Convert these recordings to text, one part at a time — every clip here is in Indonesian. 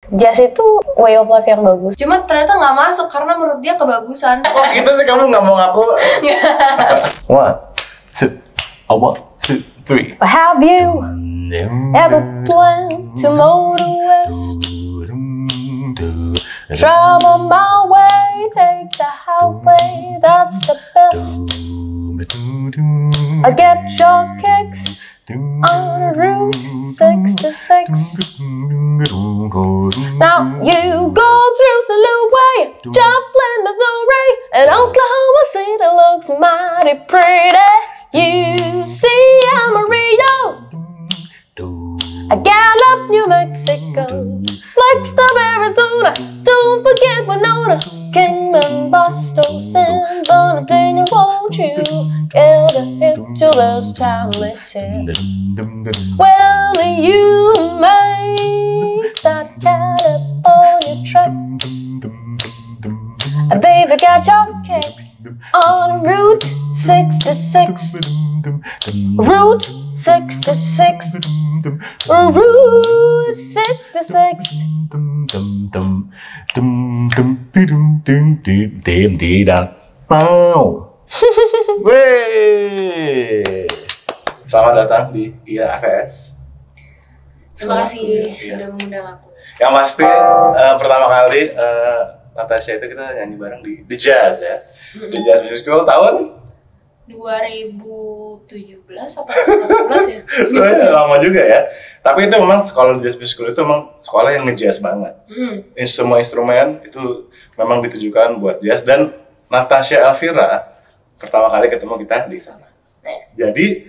Jazz itu way of life yang bagus. Cuma ternyata nggak masuk karena menurut dia kebagusan. Oh gitu sih, kamu nggak mau ngaku? One, two, three. Have you ever planned to motor west? Travel my way, take the highway, that's the best. I get your kicks on Route 66. Now you go through Silhouette, Joplin, Missouri, and Oklahoma City looks mighty pretty. You see Amarillo, I Gallup, New Mexico, Flagstaff, Arizona, don't forget Winona, Kingman, Boston, San Bernardino. Won't you get a hit to this Charlie tip? Well, you made that California trip. They've got your kicks on Route 66. Route 66. Route 66. Wey, selamat datang di IAFS. Terima kasih Iya. udah mengundang aku. Yang pasti pertama kali Natasha itu kita nyanyi bareng di The Jazz ya. The Jazz Music School tahun 2017 apa 2018 ya? lama juga ya. Tapi itu memang sekolah Jazz Music School itu memang sekolah yang nge-jazz banget. Instrumen-instrumen itu memang ditujukan buat jazz, dan Natasha Elvira pertama kali ketemu kita di sana. Jadi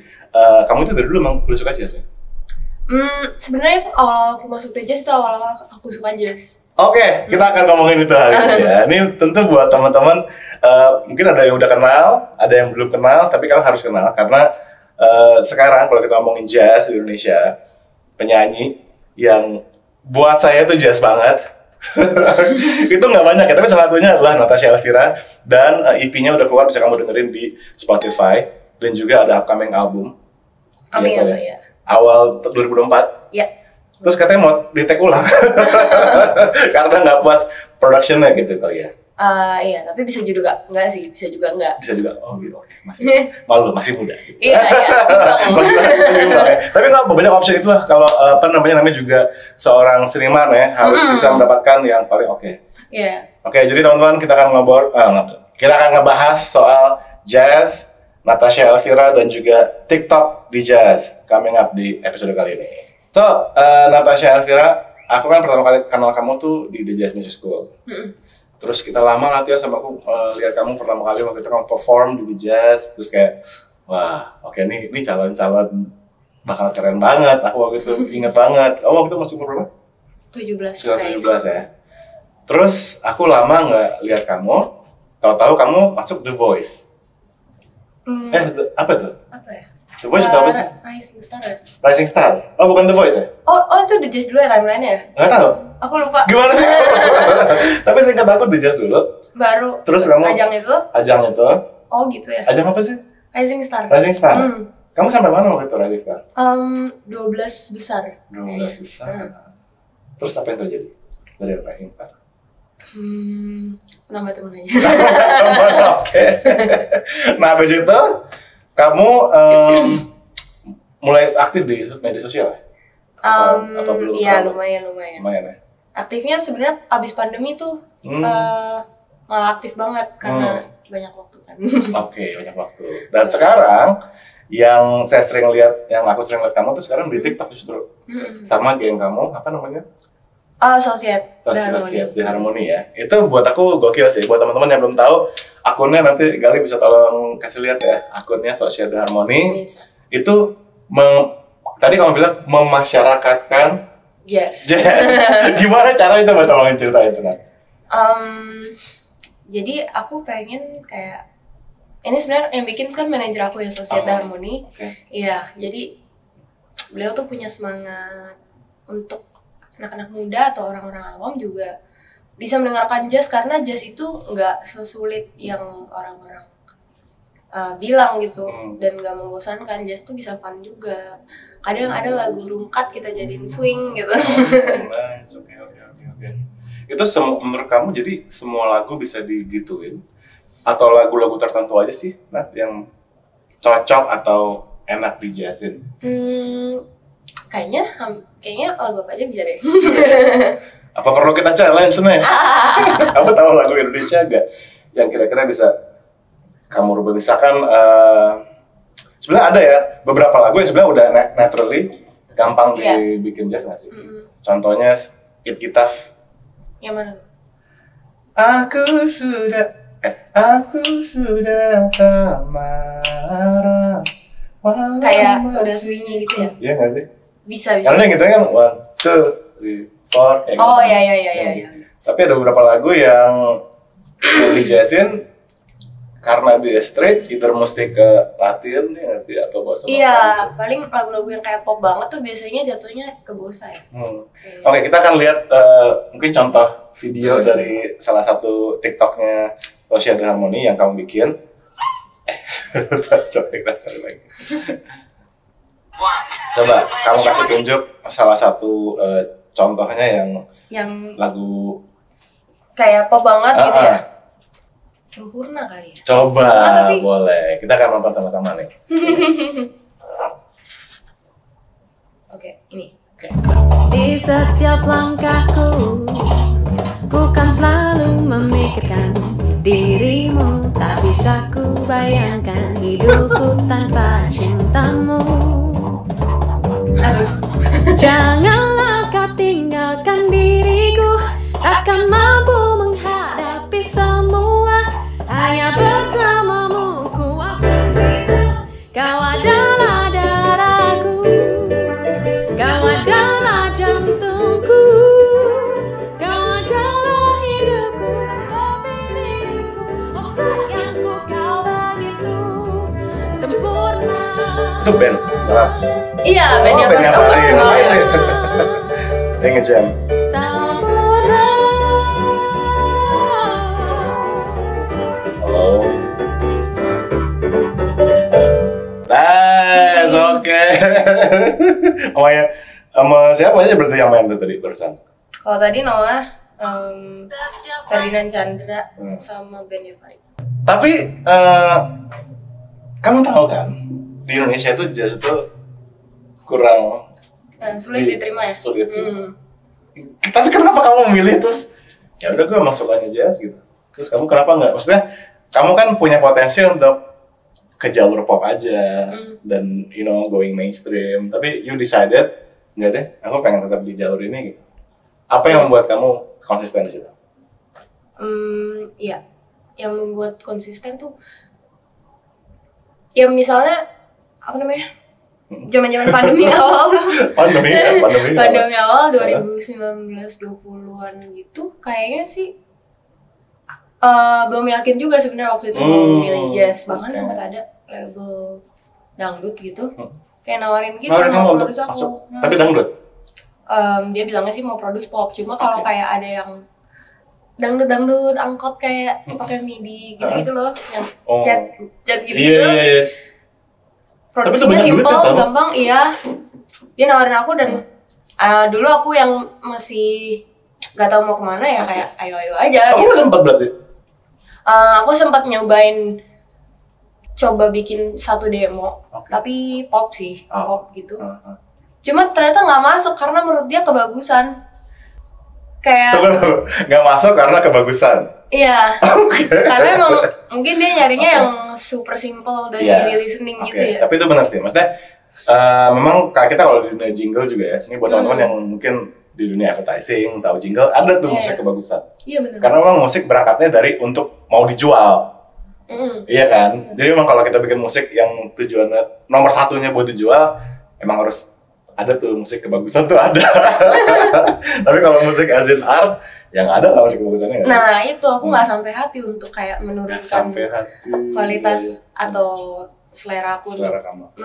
kamu itu dari dulu memang udah suka jazz ya? Sebenarnya itu awal aku masuk ke jazz, itu awal aku suka jazz. Oke, kita akan ngomongin itu hari ini ya. Ini tentu buat teman-teman, mungkin ada yang udah kenal, ada yang belum kenal, tapi kalian harus kenal karena sekarang kalau kita ngomongin jazz di Indonesia, penyanyi yang buat saya itu jazz banget. Itu nggak banyak ya, tapi salah satunya adalah Natasha Elvira, dan EP-nya udah keluar, bisa kamu dengerin di Spotify, dan juga ada upcoming album. Amin Gitu ya. Awal 2024. Ya. Terus katanya mau di-take ulang karena nggak puas productionnya gitu kali ya. Iya, tapi bisa juga enggak sih, bisa juga enggak. Bisa juga, oh gitu, oke. Masih muda gitu. Iya, masih muda ya. Tapi nggak banyak opsi itu lah kalau namanya juga seorang seniman ya, harus bisa mendapatkan yang paling oke. Iya. Oke, jadi teman-teman, kita akan kita akan ngebahas soal jazz, Natasha Elvira, dan juga TikTok di jazz coming up di episode kali ini. So, Natasha Elvira, aku kan pertama kali kenal kamu tuh di The Jazz Music School. Terus kita lama latihan sama aku, lihat kamu pertama kali waktu itu kamu perform di The Jazz, terus kayak, wah, oke, ini calon-calon bakal keren banget. Aku waktu itu inget banget. Kamu waktu itu masih umur berapa? 17. Sekitar 17 ya. Terus aku lama nggak lihat kamu, tahu-tahu kamu masuk The Voice. Apa tuh? Apa ya? The Voice itu apa sih? Rising Star ya? Rising Star. Oh, bukan The Voice ya? Oh itu The Jazz dulu ya timeline-nya ya? Nggak tahu. Aku lupa. Gimana sih? Tapi singkat aku The Jazz dulu. Baru Terus kamu ajang itu? Ajang itu. Oh gitu ya? Ajang apa sih? Rising Star. Rising Star. Kamu sampai mana waktu itu Rising Star? 12 besar. 12 besar. Terus apa yang terjadi dari Rising Star? Nambah temen aja. Oke. Nah, habis itu kamu mulai aktif di media sosial ya? Atau belum? Iya, lumayan. Lumayan ya? Aktifnya sebenarnya abis pandemi tuh malah aktif banget karena banyak waktu kan. Oke, banyak waktu. Dan sekarang yang aku sering lihat kamu tuh sekarang di TikTok justru. Sama geng kamu, apa namanya? Societ di Harmony ya. Itu buat aku gokil sih. Buat teman-teman yang belum tahu, akunnya nanti Gali bisa tolong kasih lihat ya. Akunnya Societ di Harmony. Bisa. Itu tadi kamu bilang memasyarakatkan jazz. Gimana cara itu? Tolongin cerita itu kan. Jadi aku pengen kayak ini sebenarnya yang bikin kan manajer aku ya, Societ di Harmony. Iya, jadi beliau tuh punya semangat untuk anak-anak muda atau orang-orang awam juga bisa mendengarkan jazz, karena jazz itu nggak sesulit yang orang-orang bilang gitu, dan nggak membosankan. Jazz tuh bisa fun juga. Kadang ada lagu rungkat kita jadiin swing gitu. Nice. Okay. Itu menurut kamu jadi semua lagu bisa digituin? Atau lagu-lagu tertentu aja sih, Nat, yang cocok atau enak dijazzin? Kayaknya lagu apa aja bisa deh. Apa perlu kita challenge nih? Kamu tahu lagu Indonesia gak yang kira-kira bisa kamu rubah? Misalkan sebenarnya ada ya beberapa lagu yang sebenarnya udah naturally gampang dibikin jazz nggak sih? Contohnya It Gitaf. Yang mana? Aku sudah tak marah. Kayak udah swingy gitu ya? Iya nggak sih? Bisa. Karena yang gitu kan 1, 2, 3, 4 kayak oh gitu. Iya. Tapi ada beberapa lagu yang dijazzin karena dia straight, either mesti ke Latin ya nggak sih atau bossa nova. Iya, paling lagu-lagu yang kayak pop banget tuh biasanya jatuhnya ke bossa ya. Oke, kita akan lihat mungkin contoh video dari salah satu TikToknya Tosya The Harmony yang kamu bikin. Coba kita cari lagi. Coba kamu kasih tunjuk salah satu contohnya yang lagu kayak pop banget gitu ya. Sempurna kali ya. Coba, tapi... boleh. Kita akan nonton sama-sama nih. Oke, ini. Di setiap langkahku, ku kan selalu memikirkan dirimu. Tak bisa ku bayangkan hidupku tanpa cintamu. Janganlah kau tinggalkan diriku, takkan mampu menghadapi semua. Hanya bersamamu ku akan bisa. Kau adalah darahku, kau adalah jantungku, kau adalah hidupku, tapi diriku. Oh sayangku kau begitu sempurna. Itu band? Iya, bandnya apa? Yang ngejam. Nice, oke. Sama siapa aja berarti yang main tuh tadi barusan? Kalau tadi Noah, Ferdinand Chandra sama bandnya Farid. Tapi kamu tahu kan di Indonesia itu jazz itu kurang sulit diterima ya. Sulit diterima. Tapi kenapa kamu memilih terus? Ya udah gue emang sukanya jazz gitu. Terus kamu kenapa nggak? Maksudnya kamu kan punya potensi untuk ke jalur pop aja dan going mainstream. Tapi you decided nggak deh, aku pengen tetap di jalur ini gitu. Apa yang membuat kamu konsisten di situ? Iya, yang membuat konsisten tuh, ya misalnya apa namanya, zaman-zaman pandemi awal tuh. pandemi awal 2019-20an gitu, kayaknya sih belum yakin juga sebenarnya waktu itu mau milih jazz. Bahkan sempat ada label dangdut gitu, kayak nawarin gitu mau produce aku. Tapi dangdut? Dia bilangnya sih mau produce pop, cuma kalau kayak ada yang dangdut angkot kayak pakai MIDI gitu loh, yang chat gitu. Iya. Produksinya simple, gampang, iya. Dia nawarin aku dan dulu aku yang masih nggak tahu mau kemana ya, kayak ayo aja. Aku gitu. Sempat berarti. Aku sempat nyobain coba bikin satu demo, tapi pop sih, pop gitu. Cuma ternyata nggak masuk karena menurut dia kebagusan. Kayak nggak masuk karena kebagusan. Iya. Karena emang mungkin dia nyarinya yang super simple dan easy listening gitu ya. Tapi itu benar sih, maksudnya memang kita kalau di dunia jingle juga ya, ini buat teman-teman yang mungkin di dunia advertising tahu jingle, ada tuh musik kebagusan. Iya benar. Karena memang musik berangkatnya dari untuk mau dijual. Iya kan? Jadi memang kalau kita bikin musik yang tujuannya nomor satunya buat dijual, emang harus ada tuh musik kebagusan tuh ada. Tapi kalau musik as in art, yang ada nggak musik kebagusannya? Nah itu aku nggak sampai hati untuk kayak menurunkan kualitas atau selera aku. Selera kamu.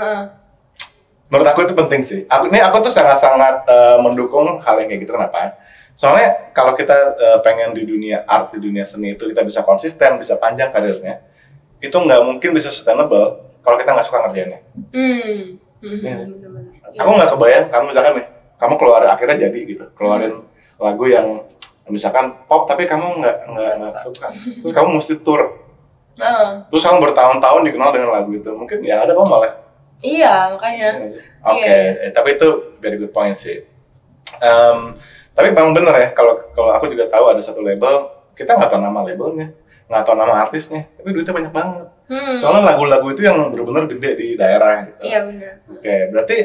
Menurut aku itu penting sih. Aku tuh sangat-sangat mendukung hal yang kayak gitu. Kenapa? Soalnya kalau kita pengen di dunia art, di dunia seni itu kita bisa konsisten, bisa panjang karirnya, itu nggak mungkin bisa sustainable kalau kita nggak suka ngerjainnya. Bener-bener. Aku nggak kebayang, kamu misalkan nih, kamu keluar akhirnya jadi gitu, keluarin lagu yang Misalkan pop tapi kamu nggak suka, terus kamu mesti tour, Nah, terus kamu bertahun-tahun dikenal dengan lagu itu, mungkin yang ada kamu malah. iya makanya. Oke, Iya. tapi itu very good point sih. Tapi bang bener ya, kalau aku juga tahu ada satu label, kita nggak tahu nama labelnya, nggak tahu nama artisnya, tapi duitnya banyak banget. Soalnya lagu-lagu itu yang benar-benar gede di daerah gitu. Iya benar. Oke, berarti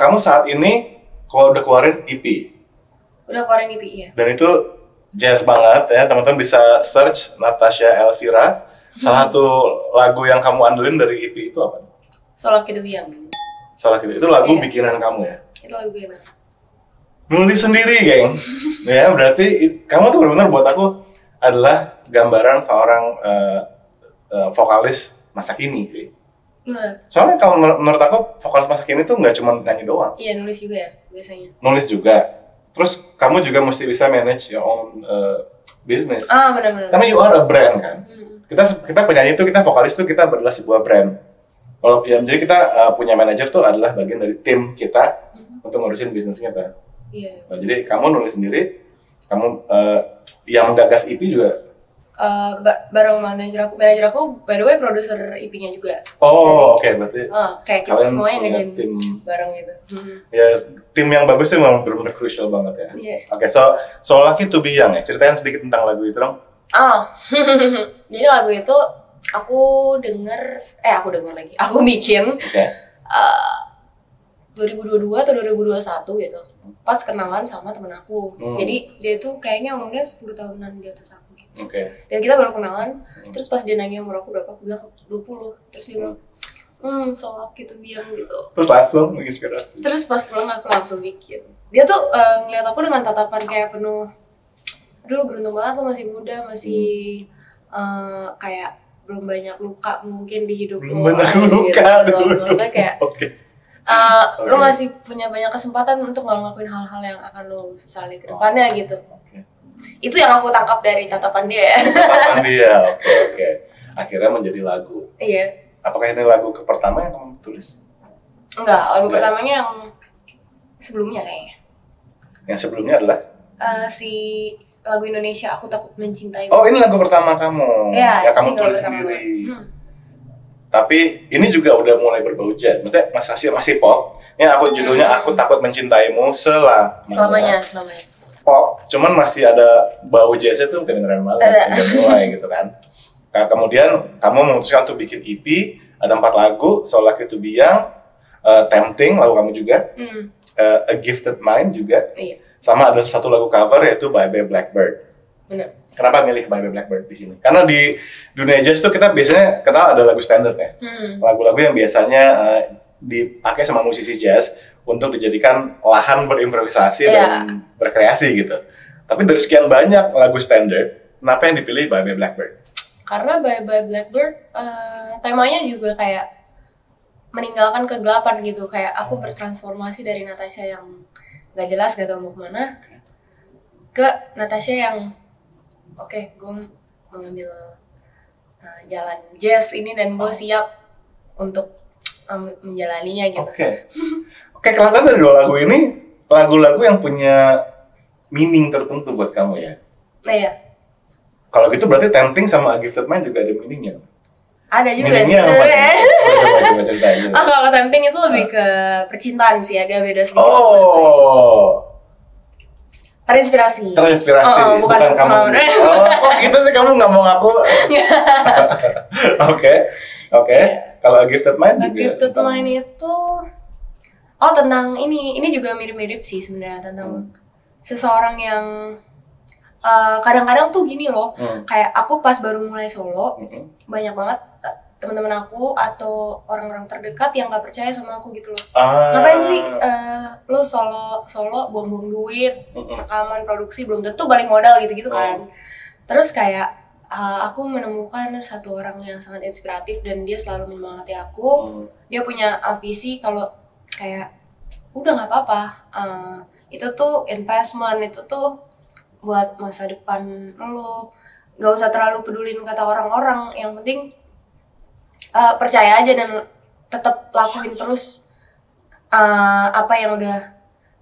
kamu saat ini kalau udah keluarin EP, Udah keluarin EP ya. dan itu jazz banget ya, teman-teman bisa search Natasha Elvira. Salah satu lagu yang kamu andelin dari EP itu apa? Solak itu biang. Salah gitu, itu lagu Iya. bikinan kamu ya? Itu lagu biang. Nulis sendiri, geng. Ya, berarti kamu tuh benar-benar buat aku adalah gambaran seorang vokalis masa kini sih. Nah, Soalnya kalau menurut aku vokalis masa kini tuh nggak cuma nyanyi doang, iya nulis juga ya biasanya. nulis juga. Terus kamu juga mesti bisa manage your own business. Benar-benar. Karena you are a brand kan. Kita penyanyi itu, kita vokalis itu kita adalah sebuah brand. Kalau ya, jadi kita punya manajer tuh adalah bagian dari tim kita untuk ngurusin bisnis kita. Iya. Nah, jadi kamu nulis sendiri, kamu yang menggagas EP juga. Bareng manajer aku by the way produser EP-nya juga. Oh, oke, berarti Kayak kita kalian semuanya punya ngerjain tim. bareng gitu. Ya tim yang bagus itu memang benar-benar crucial banget ya. Iya. Oke, so Lucky to Be Young ya. Ceritain sedikit tentang lagu itu dong. Jadi lagu itu aku lagi. Aku bikin Oke. 2022 atau 2021 gitu. Pas kenalan sama temen aku. Jadi dia tuh kayaknya umurnya 10 tahunan di atas aku gitu. Oke. Dan kita baru kenalan, terus pas dia nanya umur aku berapa, aku bilang 20. Terus dia bilang, Solak gitu biang gitu. Terus langsung menginspirasi. Terus pas pulang aku langsung bikin. Dia tuh ngeliat aku dengan tatapan kayak penuh, aduh lu beruntung banget, lu masih muda, masih kayak belum banyak luka mungkin di hidup Belum lo. banyak luka gitu. dulu. Maksudnya kayak Oke. lu masih punya banyak kesempatan untuk ngelakuin hal-hal yang akan lu sesali ke depannya gitu. Oke. Itu yang aku tangkap dari tatapan dia ya. Tatapan dia. Oke. Akhirnya menjadi lagu. Iya. Apakah ini lagu pertama yang kamu tulis? Enggak, lagu Enggak. pertamanya yang sebelumnya kayaknya. Yang sebelumnya adalah? Si lagu Indonesia Aku Takut Mencintai. Oh, ini lagu pertama kamu. Iya, yang kamu single tulis pertama sendiri. gue. Tapi ini juga udah mulai berbau jazz. Maksudnya masih pop. Ini aku judulnya Aku Takut Mencintaimu Selamanya. Pop, cuman masih ada bau jazznya tuh kedengeran banget. Udah mulai gitu kan. Nah, kemudian kamu memutuskan untuk bikin EP, ada 4 lagu, So Lucky to Be Young, Tempting, lagu kamu juga, A Gifted Mind juga, Iya. sama ada satu lagu cover yaitu Bye Bye Blackbird. Bener. Kenapa milih Bye Bye Blackbird di sini? Karena di dunia jazz tuh kita biasanya kenal ada lagu standar ya, lagu-lagu yang biasanya dipakai sama musisi jazz untuk dijadikan lahan berimprovisasi dan berkreasi gitu. Tapi dari sekian banyak lagu standar, kenapa yang dipilih Bye Bye Blackbird? Karena Bye Bye Blackbird temanya juga kayak meninggalkan kegelapan gitu. Kayak aku bertransformasi dari Natasha yang gak jelas, gak tau mau kemana, ke Natasha yang gue mengambil jalan jazz ini dan gue siap untuk menjalaninya gitu. Oke, kelihatan dari 2 lagu ini lagu-lagu yang punya meaning tertentu buat kamu ya. Nah ya, Kalau gitu berarti Tempting sama A Gifted Mind juga ada meaningnya. ada juga sih Meaningnya apa sebenarnya. nih? Coba ceritain dulu. Kalau Tempting itu lebih ke percintaan sih, agak beda sedikit. Terinspirasi. Bukan kamu sendiri. Kok gitu sih kamu nggak mau ngaku? Oke. Kalau A Gifted Mind A juga Gifted tentang- Mind itu tentang ini juga mirip-mirip sih sebenarnya, tentang seseorang yang kadang-kadang tuh gini loh, kayak aku pas baru mulai solo, banyak banget teman-teman aku atau orang-orang terdekat yang gak percaya sama aku gitu loh. Ngapain sih lo solo buang-buang duit, rekaman, produksi, belum tentu balik modal gitu-gitu kan. Terus kayak aku menemukan satu orang yang sangat inspiratif dan dia selalu menyemangati aku. Dia punya visi kalau kayak udah nggak apa-apa, itu tuh investment, itu tuh buat masa depan lo, nggak usah terlalu pedulin kata orang-orang, yang penting percaya aja dan tetap lakuin terus apa yang udah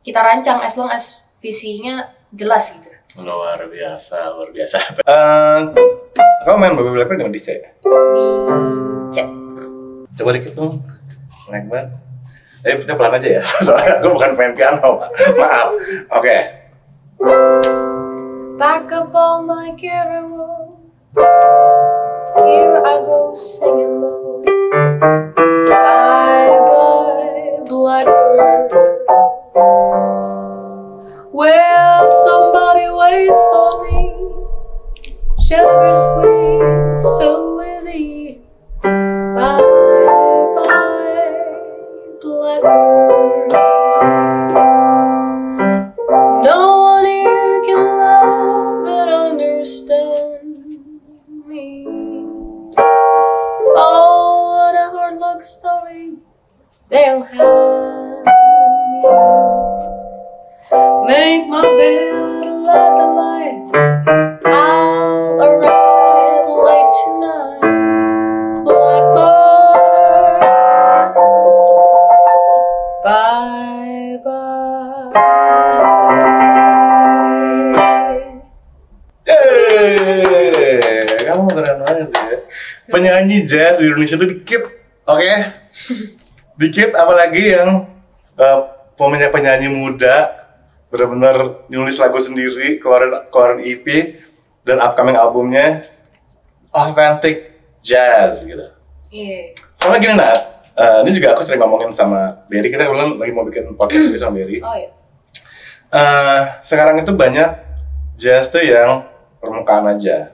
kita rancang, as long as visinya jelas gitu. Luar biasa, luar biasa. Kamu main Bobby Blackbird dengan DC? Di cek. Coba dikit dong, naik banget. Tapi kita pelan aja ya, soalnya aku bukan main piano, maaf. Oke. Back up all my carol, here I go singing low. Bye bye blackbird. Well, somebody waits for me. Sugar sweet, so easy. Bye bye blackbird. No one here can love and understand me. Oh, what a hard luck story. They don't have me. Make my bed, light the light. I'll arrive late tonight. Blackbird, bye bye. Yeay, kamu keren banget ya. Penyanyi jazz di Indonesia tuh dikit, oke? Dikit, apalagi yang penyanyi muda benar-benar nulis lagu sendiri, keluarin EP dan upcoming albumnya authentic jazz gitu. Iya. Soalnya gini Nat, ini juga aku sering ngomongin sama Berry, kita kebetulan lagi mau bikin podcast juga sama Berry. Oh iya. Sekarang itu banyak jazz tuh yang permukaan aja.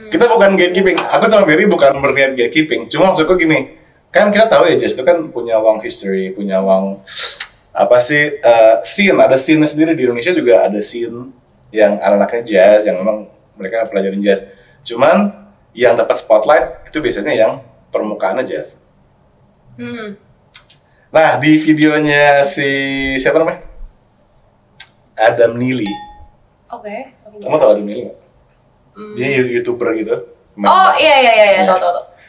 Kita bukan gatekeeping, aku sama Berry bukan berniat gatekeeping, cuma maksudku gini, kan kita tahu ya jazz itu kan punya long history, punya long apa sih scene, ada scene sendiri di Indonesia juga ada scene yang anak-anaknya jazz yang memang mereka pelajarin jazz. Cuman yang dapat spotlight itu biasanya yang permukaannya jazz. Nah di videonya si siapa namanya? Adam Neely. Oke. Kamu tahu Adam Neely nggak? Dia YouTuber gitu. Oh iya, tahu.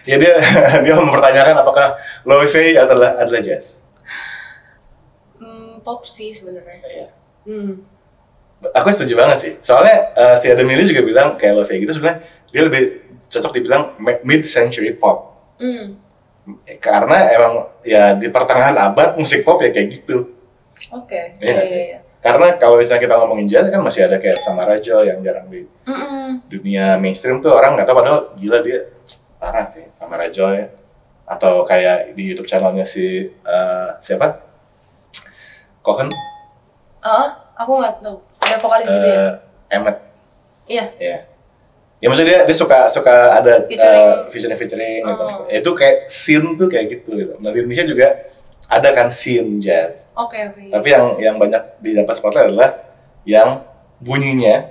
Ya dia mempertanyakan apakah lo-fi adalah jazz. Pop sih sebenarnya. Iya. Aku setuju banget sih. Soalnya si Adam Neely juga bilang kayak lo-fi gitu sebenarnya dia lebih cocok dibilang mid-century pop. Karena emang ya di pertengahan abad musik pop ya kayak gitu. Oke. Iya. Karena kalau misalnya kita ngomongin jazz kan masih ada kayak Samarajo yang jarang di dunia mainstream tuh orang nggak tahu, padahal gila dia parah sih Samarajo ya. Atau kayak di YouTube channelnya si siapa? Cohen? Aku nggak tahu. Ada vokalis gitu ya? Emmet. Iya. Ya maksudnya dia suka ada featuring gitu. Itu kayak scene tuh kayak gitu. Nah di Indonesia juga ada kan scene jazz. Oke. Tapi yang banyak didapat spotlight adalah yang bunyinya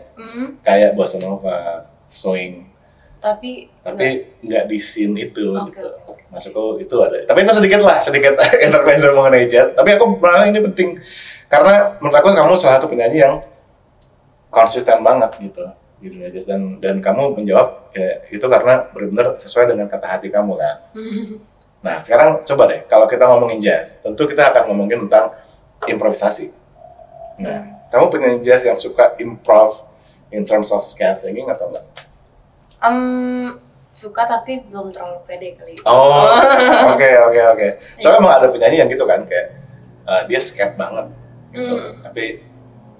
kayak bossa nova, swing. Tapi nggak di scene itu gitu. Maksudku itu ada. Tapi itu sedikit intermezzo mengenai jazz. Tapi aku merasa ini penting karena menurut aku kamu salah satu penyanyi yang konsisten banget gitu di dunia jazz dan kamu menjawab ya, itu karena benar-benar sesuai dengan kata hati kamu kan. Nah sekarang coba deh kalau kita ngomongin jazz, tentu kita akan ngomongin tentang improvisasi. Nah kamu penyanyi jazz yang suka improv in terms of sketching atau enggak? Suka tapi belum terlalu pede kali. Oh, oke. Soalnya emang ada penyanyi yang gitu kan, kayak dia sket banget gitu. Tapi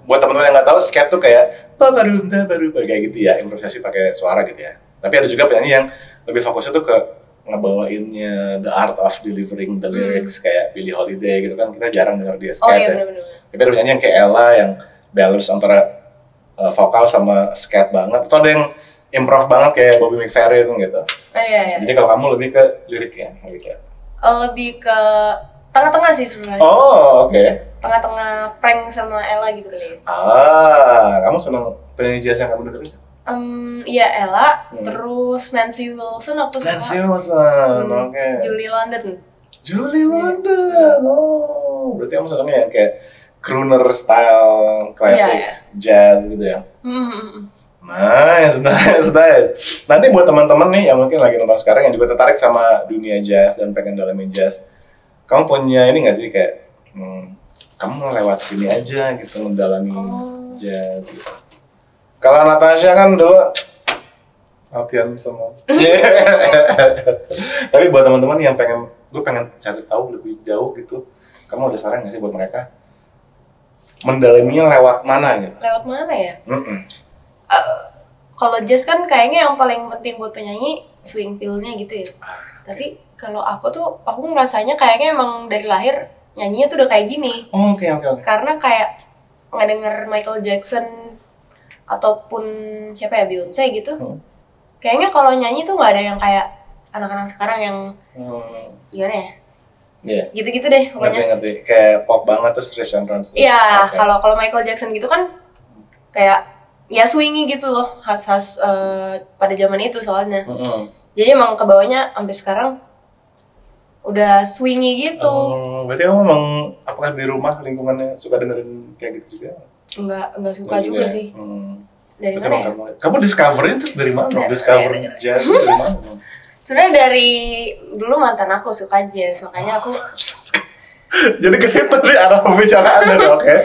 buat teman-teman yang nggak tahu, sket tuh kayak baru kayak gitu ya, improvisasi pakai suara gitu ya. Tapi ada juga penyanyi yang lebih fokusnya tuh ke ngebawainnya the art of delivering the lyrics kayak Billie Holiday gitu kan, kita jarang dengar dia sket ya. Bener. Tapi ada penyanyi yang kayak Ella yang balance antara vokal sama sket banget. Atau ada yang improv banget kayak Bobby McFerrin gitu. Iya. Jadi kalau kamu lebih ke liriknya gitu. Lebih ke tengah-tengah sih sebenarnya. Oh, oke. Tengah-tengah Frank sama Ella gitu kali. Kamu seneng penyanyi jazz yang kamu dengerin? Iya Ella, terus Nancy Wilson aku suka. Nancy Wilson, oke. Julie London. Oh, berarti kamu senengnya yang kayak crooner style, classic jazz gitu ya? Nice. Nanti buat teman-teman nih yang mungkin lagi nonton sekarang yang juga tertarik sama dunia jazz dan pengen dalamin jazz, kamu punya ini nggak sih kayak kamu lewat sini aja gitu mendalami jazz gitu. Kalau Natasha kan dulu latihan sama. Tapi buat teman-teman yang gue pengen cari tahu lebih jauh gitu, kamu ada saran nggak sih buat mereka mendalaminya lewat mana gitu? Lewat mana ya? Kalau jazz kan kayaknya yang paling penting buat penyanyi swing feel-nya gitu ya. Tapi kalau aku ngerasanya kayaknya emang dari lahir nyanyinya tuh udah kayak gini. Oke. Karena kayak ngedenger Michael Jackson ataupun siapa ya, Beyonce gitu. Kayaknya kalau nyanyi tuh nggak ada yang kayak anak-anak sekarang yang gimana ya? Iya. Gitu-gitu deh pokoknya. Ngerti. Kayak pop banget terus Christian Rance. Iya, kalau Michael Jackson gitu kan kayak ya swingy gitu loh, khas pada zaman itu soalnya. Jadi emang kebawahnya sampai sekarang udah swingy gitu. Berarti kamu emang apakah di rumah lingkungannya suka dengerin kayak gitu juga? Enggak suka juga sih. Dari berarti mana ya? Kamu discover itu dari mana? Discover jazz itu dari mana? Sebenarnya dari dulu mantan aku suka jazz, makanya aku jadi ke situ nih arah pembicaraan dari oke.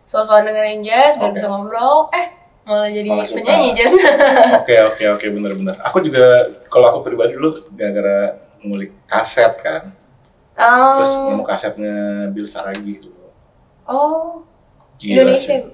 sosokan dengerin jazz, biar bisa ngobrol, malah jadi penyanyi jazz. Oke, bener-bener. Aku juga, kalau aku pribadi dulu gara-gara ngulik kaset kan. Terus nemu kasetnya Bill Saragi dulu. Oh, Gila Indonesia.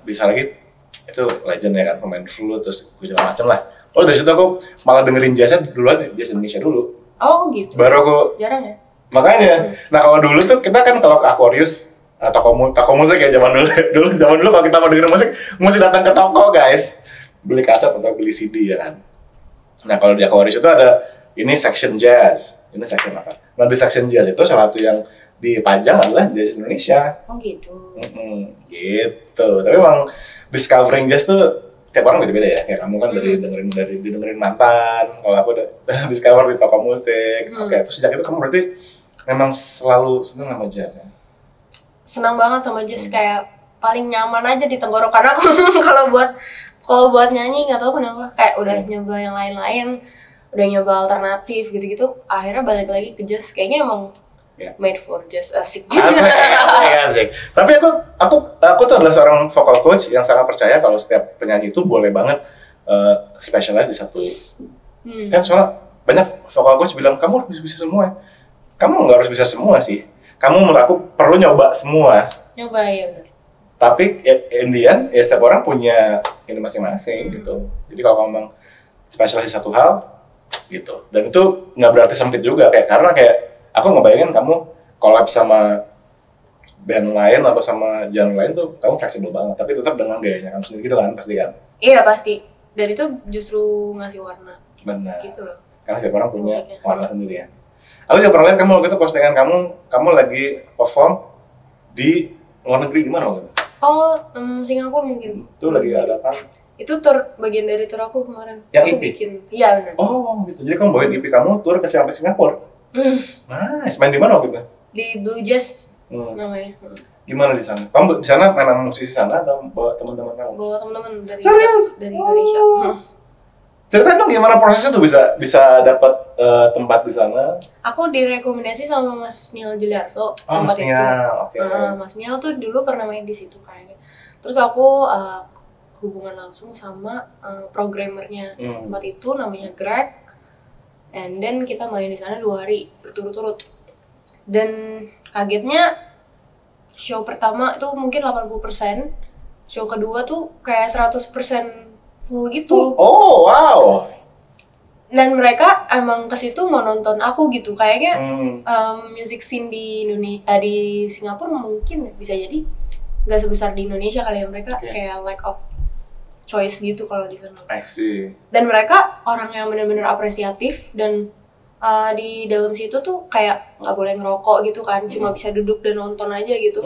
Bill Saragi itu legend ya kan, pemain flute terus segala macam lah. Dari situ aku malah dengerin jazznya duluan, jazz Indonesia dulu. Oh gitu. Baru aku jarang ya. Makanya, nah kalau dulu tuh kita kan kalau ke Aquarius, toko musik ya zaman dulu kalau kita mau dengerin musik mesti datang ke toko guys, beli kaset atau beli CD ya kan. Nah kalau di Aquarius itu ada ini section jazz, ini section apa? Nah di section jazz itu salah satu yang dipajang adalah jazz Indonesia. Oh gitu. Gitu. Tapi emang discovering jazz tuh tiap orang beda-beda ya. Kayak kamu kan dari dengerin mantan, kalau aku udah discover di toko musik. Oke, terus sejak itu kamu berarti memang selalu senang sama jazz ya? Senang banget sama jazz, kayak paling nyaman aja di tenggorokan aku. kalau buat nyanyi nggak tahu kenapa, kayak udah nyoba yang lain-lain, udah nyoba alternatif gitu-gitu, akhirnya balik lagi ke jazz. Kayaknya emang made for jazz, asik. Asik. Tapi aku tuh adalah seorang vocal coach yang sangat percaya kalau setiap penyanyi itu boleh banget specialize di satu. Kan soalnya banyak vocal coach bilang kamu harus bisa semua. Kamu nggak harus bisa semua sih. Kamu menurut aku perlu nyoba semua. Nyoba ya benar. Tapi in the end, ya setiap orang punya ini masing-masing gitu. Jadi kalau kamu memang spesialis di satu hal gitu. Dan itu nggak berarti sempit juga, karena aku ngebayangin kamu collab sama band lain atau sama genre lain tuh kamu fleksibel banget, tapi tetap dengan gayanya kamu sendiri gitu kan, pasti kan? Iya pasti. Dan itu justru ngasih warna. Benar. Gitu loh. Karena setiap orang punya warna sendiri ya. Aku juga pernah lihat kamu waktu itu postingan kamu lagi perform di luar negeri, di mana waktu itu? Oh, Singapura mungkin. Itu lagi ada apa? Itu bagian dari tour aku kemarin. Yang aku EP? bikin. Iya benar. Oh gitu, jadi kamu bawain EP kamu tour sampai Singapura? Nice, main di mana waktu itu? Di Blue Jazz namanya. Gimana di sana? Kamu di sana main sama musisi sana atau bawa teman-teman kamu? Bawa teman-teman dari Indonesia. Oh. Ceritain dong gimana prosesnya tuh bisa dapat tempat di sana? Aku direkomendasi sama Mas Niel Juliarso Mas Niel, oke. Mas Niel tuh dulu pernah main di situ kayaknya. Terus aku hubungan langsung sama programmernya tempat itu, namanya Greg. And then kita main di sana 2 hari berturut-turut. Dan kagetnya show pertama itu mungkin 80%, show kedua tuh kayak 100% full gitu. Oh wow. Dan mereka emang ke situ mau nonton aku gitu. Kayaknya music scene di Indonesia, di Singapura mungkin bisa jadi nggak sebesar di Indonesia kali ya. Mereka kayak lack of choice gitu kalau di sana. I see. Dan mereka orang yang benar-benar apresiatif, dan di dalam situ tuh kayak nggak boleh ngerokok gitu kan, cuma bisa duduk dan nonton aja gitu.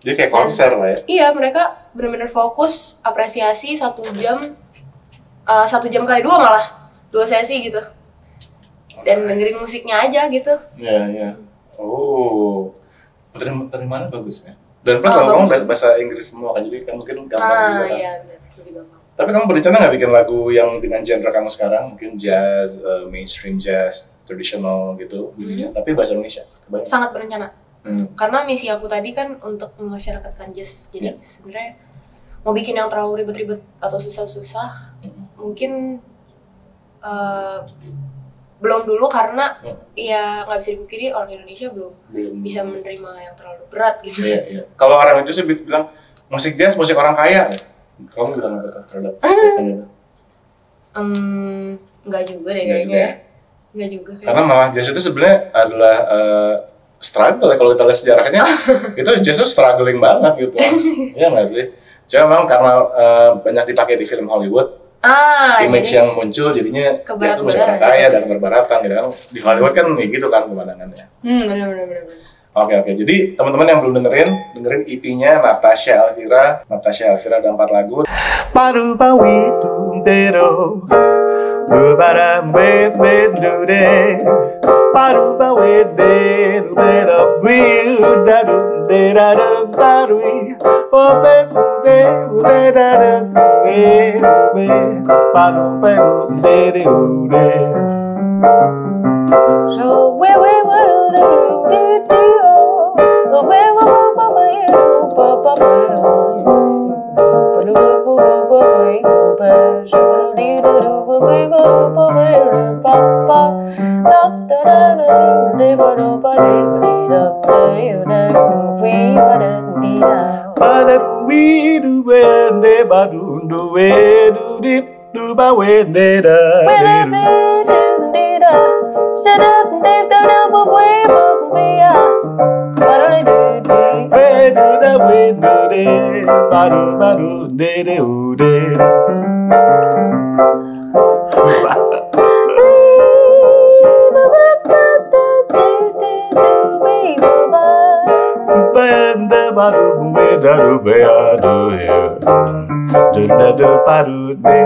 Jadi kayak konser lah ya? Iya, mereka benar-benar fokus, apresiasi 1 jam, 1 jam kali 2 malah, 2 sesi gitu. Dan dengerin musiknya aja gitu. Iya. Oh, dari mana bagus ya? Dan plus ngomong bahasa Inggris semua kan, jadi kan mungkin gampang juga kan? Iya, lebih gampang. Tapi kamu berencana nggak bikin lagu yang dengan genre kamu sekarang? Mungkin jazz, mainstream jazz, traditional gitu, tapi bahasa Indonesia? Sangat berencana. Karena misi aku tadi kan untuk memasyarakatkan jazz. Jadi sebenarnya mau bikin yang terlalu ribet-ribet atau susah-susah mungkin belum dulu, karena ya nggak bisa dipungkiri orang Indonesia belum bisa menerima yang terlalu berat gitu. Iya. Kalau orang itu sih bilang musik jazz musik orang kaya. Kamu bilang apa terhadap itu? Nggak juga deh kayaknya. Nggak juga. Karena malah jazz itu sebenarnya adalah struggle ya, kalau kita lihat sejarahnya. Itu jazz itu struggling banget gitu. Iya nggak sih? Cuma memang karena banyak dipakai di film Hollywood, image yang muncul jadinya jazz itu musik orang kaya dan berbaratan gitu kan. Di Hollywood kan kayak gitu kan pemandangannya. Benar. Oke. Jadi teman-teman yang belum dengerin EP-nya Natasha Elvira ada 4 lagu. Paru pawitu dero, bubara bebedure, paru pawede dero, biu daru deraru darui, obedude uderaru be, paru peru deriude. So we baru dere ude. Benda baru bedaru beadu, dunda do paru de,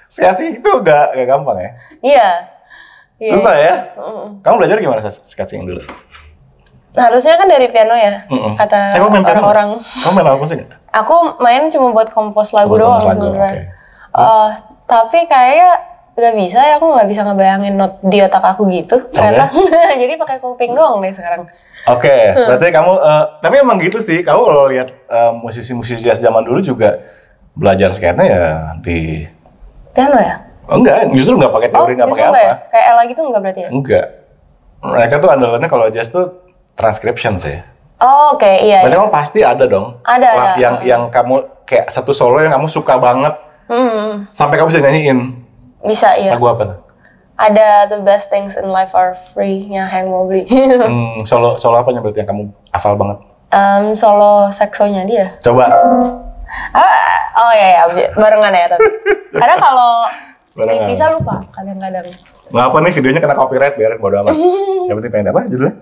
sketching itu gak gampang ya? Iya. Susah ya? Kamu belajar gimana sketching dulu? Harusnya kan dari piano ya, kata orang-orang. Kamu main apa sih? Aku main cuma buat kompos lagu doang sebenarnya. Tapi kayak nggak bisa ya, aku nggak bisa ngebayangin not di otak aku gitu ternyata. Jadi pakai kuping doang deh sekarang. Oke, berarti kamu, tapi emang gitu sih, kamu kalau lihat musisi-musisi jazz zaman dulu juga belajar skate-nya ya di piano ya? Enggak, justru nggak pakai teori, nggak pakai apa. Ya? Kayak Ella gitu nggak berarti ya? Enggak. Mereka tuh andalannya kalau jazz tuh transcription sih. Oh, oke, iya. Berarti kamu pasti ada dong. Ada. Yang kamu kayak satu solo yang kamu suka banget. Sampai kamu bisa nyanyiin. Bisa, iya. Lagu apa tuh? Ada The Best Things in Life Are Free-nya Hank Mobley. Solo apanya berarti yang kamu hafal banget? Solo saksonya dia. Coba. Oh iya, barengan ya tapi. Karena kalau bisa lupa kadang-kadang. Nggak apa nih, videonya kena copyright, biarin bodo amat. Yang penting pengen apa judulnya?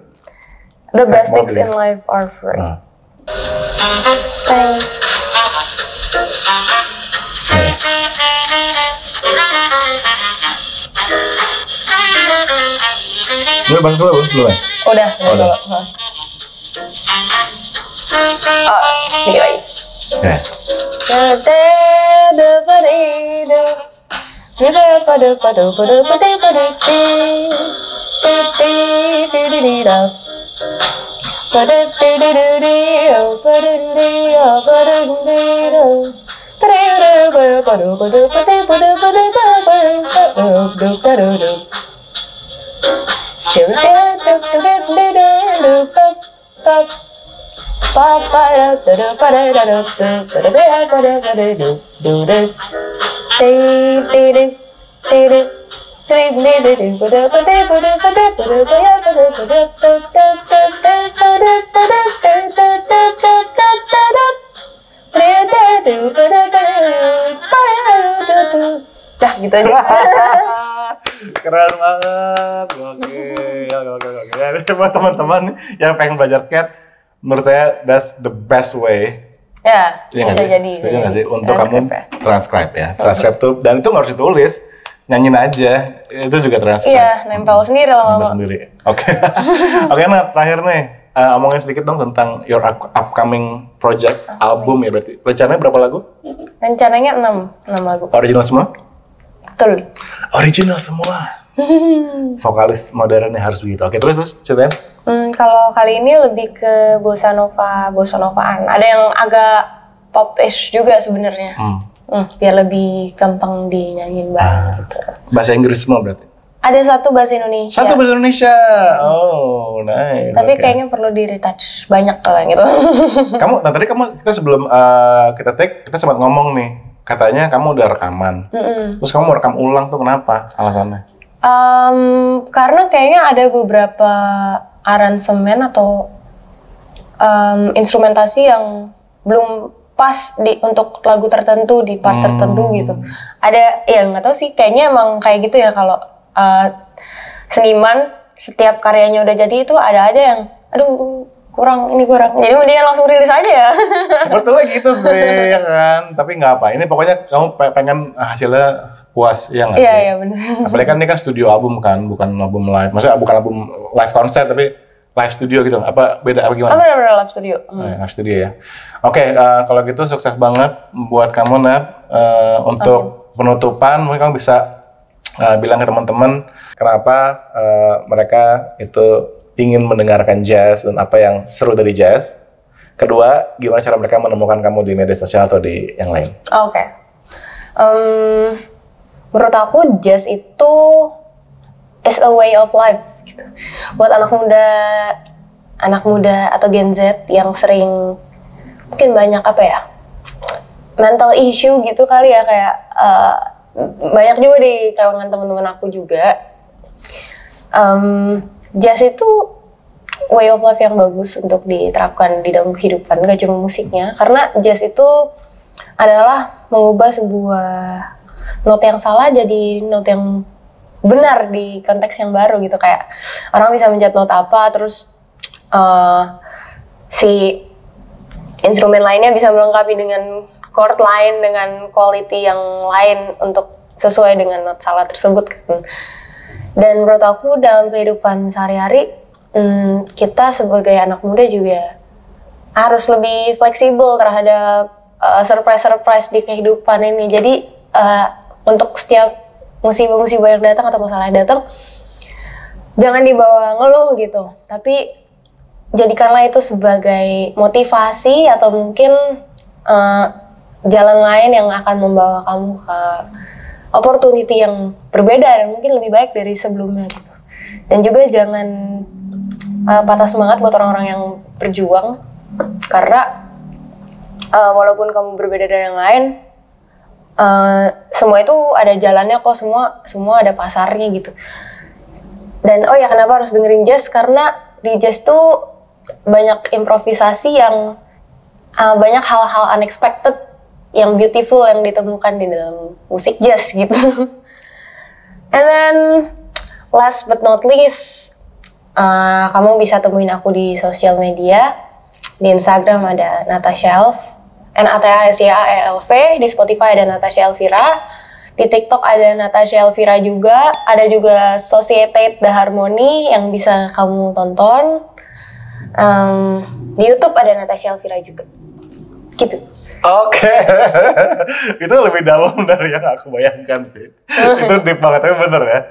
The Best Things in Life Are Free. Lu bahas dulu belum? Udah. Dikit lagi. Dah gitu aja. Keren banget. Oke. Buat teman-teman yang pengen belajar skate, menurut saya that's the best way. Ya, bisa jadi. Setuju nggak sih? Untuk kamu transcribe ya. Transcribe tuh, dan itu nggak harus ditulis, nyanyiin aja. Itu juga transcribe. Iya, nempel sendiri lama-lama. Nempel sendiri. Oke. Oke, Nat, terakhir nih. omongin sedikit dong tentang your upcoming project, album ya berarti. Rencananya berapa lagu? Rencananya 6 lagu. Original semua? Betul. Original semua. Vokalis modernnya harus begitu. Oke, terus ceritain. Kalau kali ini lebih ke bossa novaan. Ada yang agak pop-ish juga sebenarnya. Biar lebih gampang dinyanyiin bareng gitu. Bahasa Inggris semua berarti? Ada satu bahasa Indonesia. Satu bahasa Indonesia. Oh, nice. Tapi kayaknya perlu di-retouch banyak gitu. Tadi kita sebelum kita take, kita sempat ngomong nih. Katanya kamu udah rekaman. Terus kamu mau rekam ulang tuh kenapa? Alasannya? Karena kayaknya ada beberapa aransemen atau instrumentasi yang belum pas untuk lagu tertentu di part tertentu gitu. Ada ya nggak tahu sih, kayaknya emang kayak gitu ya kalau seniman setiap karyanya udah jadi itu ada aja yang aduh kurang. Jadi mendingan langsung rilis aja ya. Sebetulnya gitu sih ya kan. Tapi nggak apa. Ini pokoknya kamu pengen hasilnya puas ya nggak sih? Iya benar. Apalagi kan ini kan studio album kan, bukan album live. Maksudnya bukan album live konser tapi live studio gitu. Apa beda apa gimana? Benar live studio. Live studio ya. Oke, kalau gitu sukses banget buat kamu Nat. Untuk penutupan mungkin kamu bisa bilang ke teman-teman kenapa mereka itu ingin mendengarkan jazz dan apa yang seru dari jazz. Kedua, gimana cara mereka menemukan kamu di media sosial atau di yang lain? Oke. Menurut aku jazz itu is a way of life gitu. Buat anak muda atau Gen Z yang sering mungkin banyak mental issue gitu kali ya, kayak banyak juga di kalangan teman-teman aku juga. Jazz itu way of life yang bagus untuk diterapkan di dalam kehidupan, gak cuma musiknya. Karena jazz itu adalah mengubah sebuah note yang salah jadi note yang benar di konteks yang baru gitu. Kayak orang bisa mencet note apa, terus si instrumen lainnya bisa melengkapi dengan chord lain, dengan quality yang lain untuk sesuai dengan note salah tersebut kan. Dan menurut aku dalam kehidupan sehari-hari, kita sebagai anak muda juga harus lebih fleksibel terhadap surprise-surprise di kehidupan ini. Jadi untuk setiap musibah-musibah yang datang atau masalah yang datang, jangan dibawa ngeluh gitu. Tapi jadikanlah itu sebagai motivasi atau mungkin jalan lain yang akan membawa kamu ke opportunity yang berbeda dan mungkin lebih baik dari sebelumnya gitu. Dan juga jangan patah semangat buat orang-orang yang berjuang, karena walaupun kamu berbeda dari yang lain, semua itu ada jalannya kok, semua ada pasarnya gitu. Dan kenapa harus dengerin jazz? Karena di jazz tuh banyak improvisasi yang banyak hal-hal unexpected yang beautiful yang ditemukan di dalam musik jazz gitu. And then last but not least, kamu bisa temuin aku di sosial media. Di Instagram ada Natasha Elf, NATASYAELV, di Spotify ada Natasha Elvira, di TikTok ada Natasha Elvira juga, ada juga Societate The Harmony yang bisa kamu tonton. Di YouTube ada Natasha Elvira juga. Gitu. Oke. Itu lebih dalam dari yang aku bayangkan sih. Itu deep banget, tapi bener ya.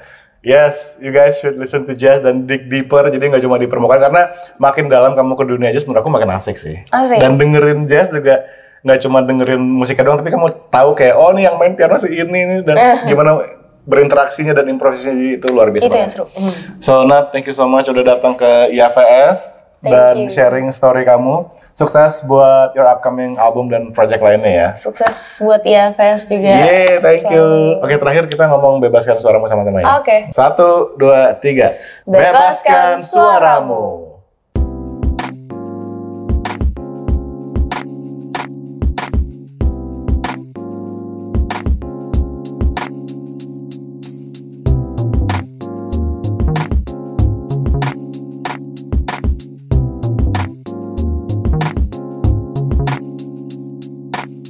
Yes, you guys should listen to jazz dan dig deeper. Jadi nggak cuma di permukaan, karena makin dalam kamu ke dunia jazz, menurut aku makin asik sih. Asik. Dan dengerin jazz juga nggak cuma dengerin musiknya doang, tapi kamu tahu kayak nih yang main piano si ini dan gimana berinteraksinya dan improvisasinya, itu luar biasa. Itu yang seru. So Nat, thank you so much udah datang ke IAVS dan sharing story kamu. Sukses buat your upcoming album dan project lainnya ya. Sukses buat IAVS juga. Yeah, thank you. Oke, terakhir kita ngomong bebaskan suaramu sama teman ya. Oke. 1, 2, 3. Bebaskan suaramu.